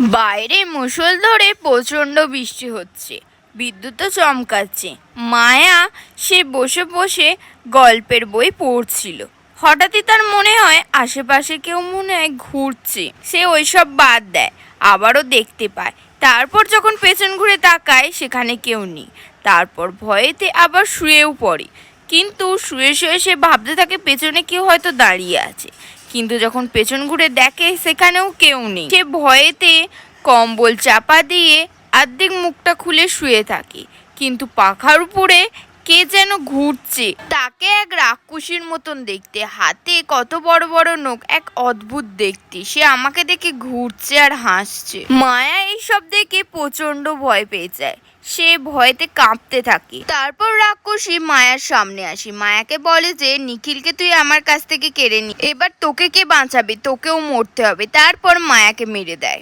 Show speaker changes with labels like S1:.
S1: বাইরে মুষলধারে প্রচণ্ড বৃষ্টি হচ্ছে, বিদ্যুৎও চমকাচ্ছে। মায়া সে বসে বসে গল্পের বই পড়ছিল। হঠাৎই তার মনে হয় আশেপাশে কেউ মনে হয় ঘুরছে। সে ওইসব বাদ দেয়, আবারও দেখতে পায়। তারপর যখন পেছন ঘুরে তাকায় সেখানে কেউ নেই। তারপর ভয়েতে আবার শুয়েও পড়ে, কিন্তু শুয়ে শুয়ে সে ভাবতে থাকে পেছনে কেউ হয়তো দাঁড়িয়ে আছে। কিন্তু যখন পেছন ঘুরে দেখে সেখানেও কেউ নেই। সে ভয়েতে কম্বল চাপা দিয়ে অর্ধেক মুখটা খুলে শুয়ে থাকে, কিন্তু পাখার উপরে কে যেন ঘুরছে। তাকে এক রাক্ষসীর মতন দেখতে, হাতে কত বড় বড় নখ, এক অদ্ভুত দেখতে। সে আমাকে দেখে ঘুরছে আর হাসছে। মায়া এইসব দেখে প্রচন্ড ভয় পেয়ে যায়। সে ভয়েতে কাঁপতে থাকে। তারপর রাক্ষসী মায়ার সামনে আসে, মায়াকে বলে যে নিখিলকে তুই আমার কাছ থেকে কেড়ে নি, এবার তোকে কে বাঁচাবে, তোকেও মরতে হবে। তারপর মায়াকে মেরে দেয়।